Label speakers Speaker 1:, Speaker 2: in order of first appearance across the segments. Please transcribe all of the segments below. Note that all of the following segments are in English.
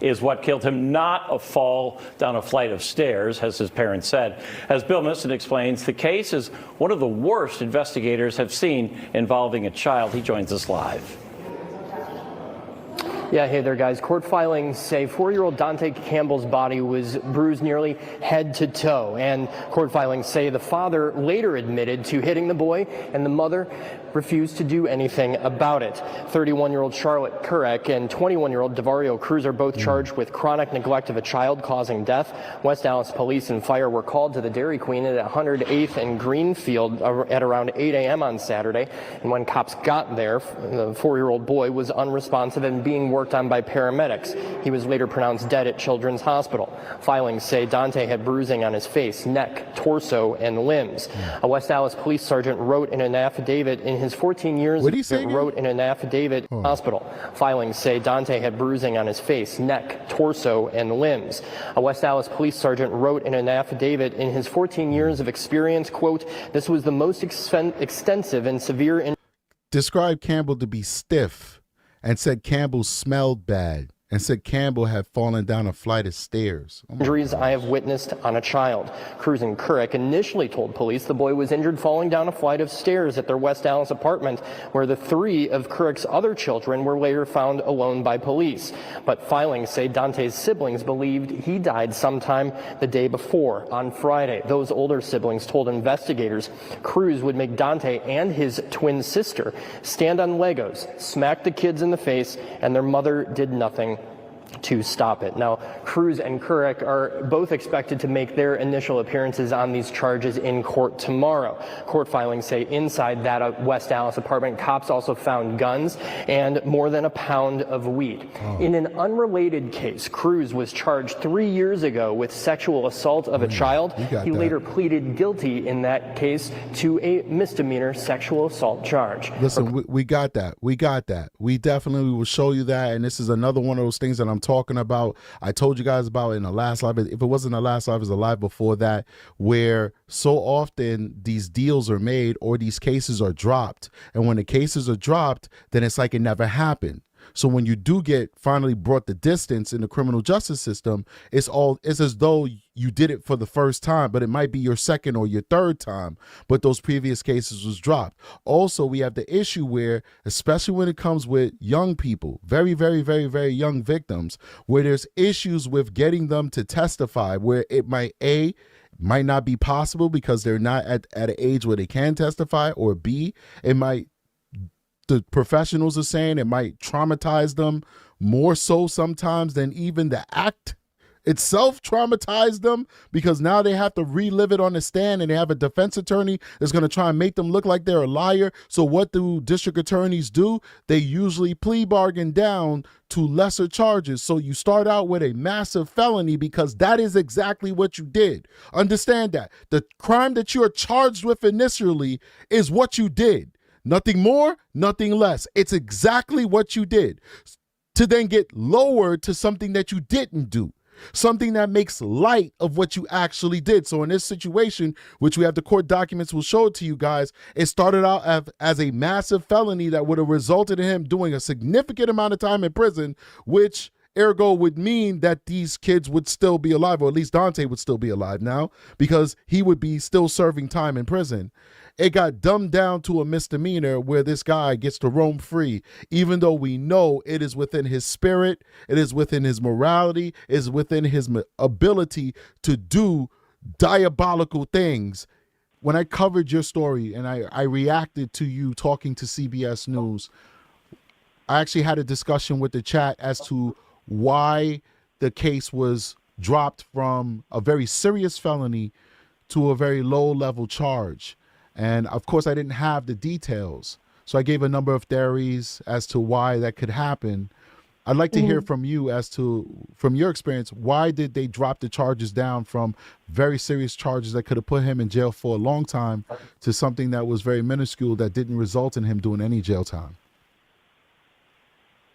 Speaker 1: is what killed him, not a fall down a flight of stairs, as his parents said. As Bill Misson explains, the case is one of the worst investigators have seen involving a child. He joins us live.
Speaker 2: Yeah, hey there, guys. Court filings say 4-year-old Dante Campbell's body was bruised nearly head to toe. And court filings say the father later admitted to hitting the boy, and the mother refused to do anything about it. 31-year-old Charlotte Kurrick and 21-year-old Devario Cruz are both charged with chronic neglect of a child causing death. West Allis police and fire were called to the Dairy Queen at 108th and Greenfield at around 8 a.m. on Saturday. And when cops got there, the 4-year-old boy was unresponsive and being worked on by paramedics. He was later pronounced dead at Children's Hospital. Filings say Dante had bruising on his face, neck, torso, and limbs. A West Allis police sergeant wrote in an affidavit in his 14 years hospital. Filings say Dante had bruising on his face, neck, torso, and limbs. A West Allis police sergeant wrote in an affidavit in his 14 years of experience, quote, "This was the most extensive and severe."
Speaker 3: Described Campbell to be stiff and said Campbell smelled bad and said Campbell had fallen down a flight of stairs.
Speaker 2: Injuries I have witnessed on a child. Cruz and Kurrick initially told police the boy was injured falling down a flight of stairs at their West Allis apartment, where the 3 of Kurrick's other children were later found alone by police. But filings say Dante's siblings believed he died sometime the day before, on Friday. Those older siblings told investigators Cruz would make Dante and his twin sister stand on Legos, smack the kids in the face, and their mother did nothing to stop it. Now, Cruz and Kurrick are both expected to make their initial appearances on these charges in court tomorrow. Court filings say inside that West Allis apartment, cops also found guns and more than a pound of weed. In an unrelated case, Cruz was charged 3 years ago with sexual assault of a child. He later pleaded guilty in that case to a misdemeanor sexual assault charge.
Speaker 3: Listen, we got that. We got that. We definitely will show you that. And this is another one of those things that I'm talking about. I told you guys about in the last live. If it wasn't the last live, it was the live before that, where so often these deals are made or these cases are dropped. And when the cases are dropped, then it's like it never happened. So when you do get finally brought the distance in the criminal justice system, it's as though you did it for the first time, but it might be your second or your third time, but those previous cases was dropped. Also, we have the issue where, especially when it comes with young people, very, very, very, very young victims, where there's issues with getting them to testify, where it might not be possible because they're not at an age where they can testify, or B, the professionals are saying it might traumatize them more so sometimes than even the act itself traumatized them, because now they have to relive it on the stand and they have a defense attorney that's going to try and make them look like they're a liar. So what do district attorneys do? They usually plea bargain down to lesser charges. So you start out with a massive felony because that is exactly what you did. Understand that. The crime that you are charged with initially is what you did. Nothing more, nothing less. It's exactly what you did. To then get lowered to something that you didn't do, something that makes light of what you actually did. So in this situation, which we have the court documents, will show it to you guys, it started out as a massive felony that would have resulted in him doing a significant amount of time in prison, which ergo would mean that these kids would still be alive, or at least Dante would still be alive now, because he would be still serving time in prison. It got dumbed down to a misdemeanor where this guy gets to roam free, even though we know it is within his spirit, it is within his morality, it is within his ability to do diabolical things. When I covered your story and I reacted to you talking to CBS News, I actually had a discussion with the chat as to why the case was dropped from a very serious felony to a very low-level charge. And of course, I didn't have the details. So I gave a number of theories as to why that could happen. I'd like to hear from you as to, from your experience, why did they drop the charges down from very serious charges that could have put him in jail for a long time to something that was very minuscule that didn't result in him doing any jail time?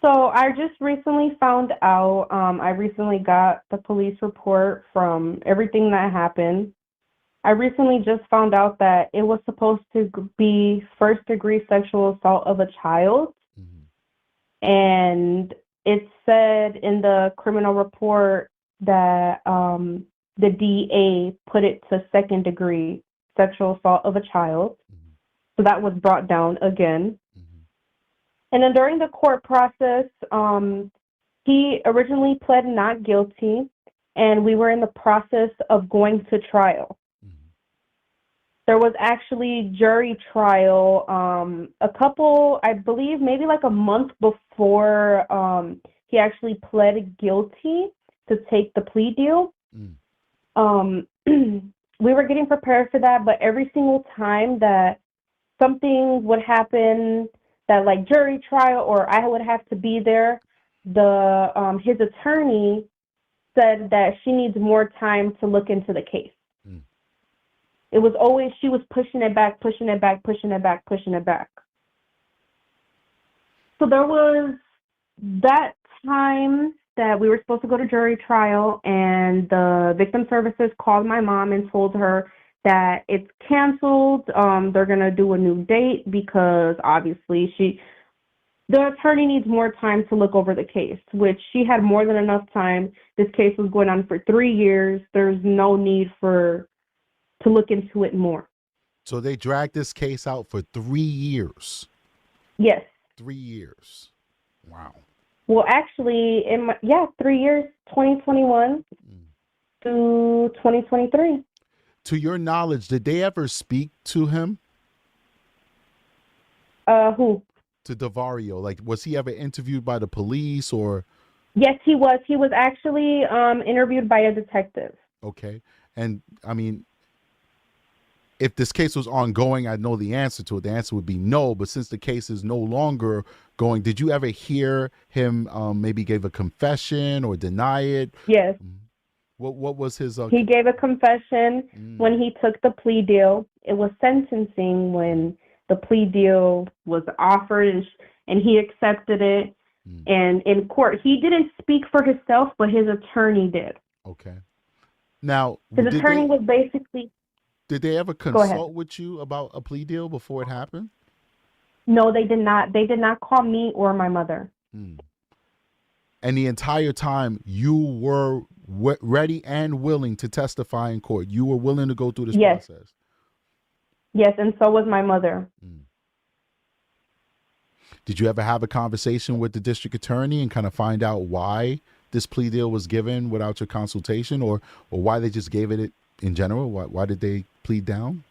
Speaker 4: So I just recently found out, I recently got the police report from everything that happened. I recently just found out that it was supposed to be first-degree sexual assault of a child. And it said in the criminal report that the DA put it to second-degree sexual assault of a child. So that was brought down again. And then during the court process, he originally pled not guilty, and we were in the process of going to trial. There was actually jury trial a couple, I believe, maybe like a month before he actually pled guilty to take the plea deal. We were getting prepared for that, but every single time that something would happen, that like jury trial or I would have to be there, his attorney said that she needs more time to look into the case. It was always, she was pushing it back. So there was that time that we were supposed to go to jury trial, and the victim services called my mom and told her that it's canceled. They're going to do a new date because obviously the attorney needs more time to look over the case, which she had more than enough time. This case was going on for 3 years. There's no need to look into it more.
Speaker 3: So they dragged this case out for 3 years.
Speaker 4: Yes.
Speaker 3: 3 years. Wow.
Speaker 4: Well, actually, 3 years, 2021 to 2023.
Speaker 3: To your knowledge, did they ever speak to him?
Speaker 4: Who?
Speaker 3: To Devario. Like, was he ever interviewed by the police or?
Speaker 4: Yes, he was. He was actually interviewed by a detective.
Speaker 3: Okay. And, I mean, if this case was ongoing, I'd know the answer to it. The answer would be no. But since the case is no longer going, did you ever hear him maybe give a confession or deny it?
Speaker 4: Yes.
Speaker 3: What was his?
Speaker 4: He gave a confession when he took the plea deal. It was sentencing when the plea deal was offered, and he accepted it. And in court, he didn't speak for himself, but his attorney did.
Speaker 3: Okay. Now,
Speaker 4: his attorney was basically.
Speaker 3: Did they ever consult with you about a plea deal before it happened?
Speaker 4: No, they did not. They did not call me or my mother.
Speaker 3: And the entire time, you were ready and willing to testify in court. You were willing to go through this process.
Speaker 4: Yes, and so was my mother.
Speaker 3: Did you ever have a conversation with the district attorney and kind of find out why this plea deal was given without your consultation, or why they just gave it in general? Why did they plead down?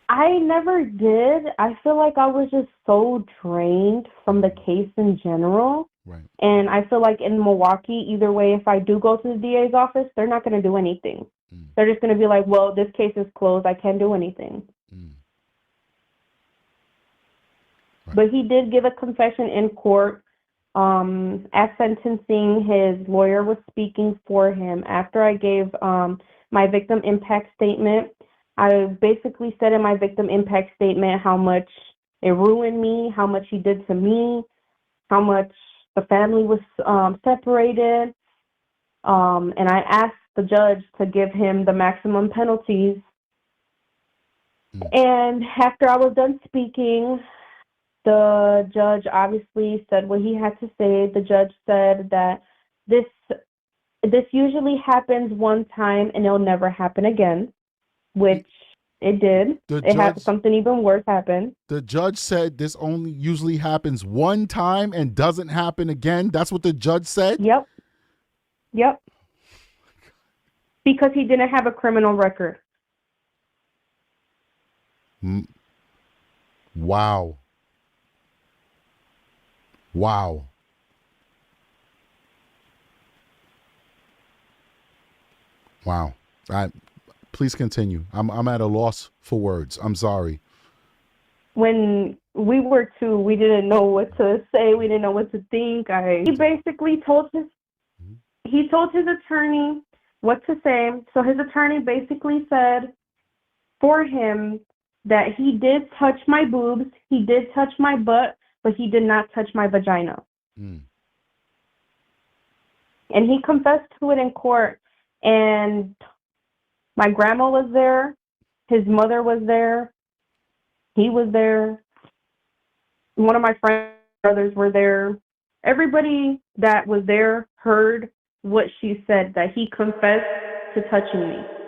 Speaker 4: I never did. I feel like I was just so drained from the case in general.
Speaker 3: Right.
Speaker 4: And I feel like in Milwaukee, either way, if I do go to the DA's office, they're not going to do anything. They're just going to be like, well, this case is closed. I can't do anything. Right. But he did give a confession in court. At sentencing, his lawyer was speaking for him. After I gave my victim impact statement, I basically said in my victim impact statement how much it ruined me, how much he did to me, how much the family was separated. And I asked the judge to give him the maximum penalties. And after I was done speaking, the judge obviously said what he had to say. The judge said that this usually happens one time and it'll never happen again, which it did. Something even worse happened.
Speaker 3: The judge said this only usually happens one time and doesn't happen again. That's what the judge said?
Speaker 4: Yep. Because he didn't have a criminal record.
Speaker 3: Wow. Wow. Please continue. I'm at a loss for words. I'm sorry.
Speaker 4: When we were two, we didn't know what to say. We didn't know what to think. He basically told his attorney what to say. So his attorney basically said for him that he did touch my boobs, he did touch my butt, but he did not touch my vagina. And he confessed to it in court. And my grandma was there. His mother was there. He was there. One of my friends' brothers were there. Everybody that was there heard what she said, that he confessed to touching me.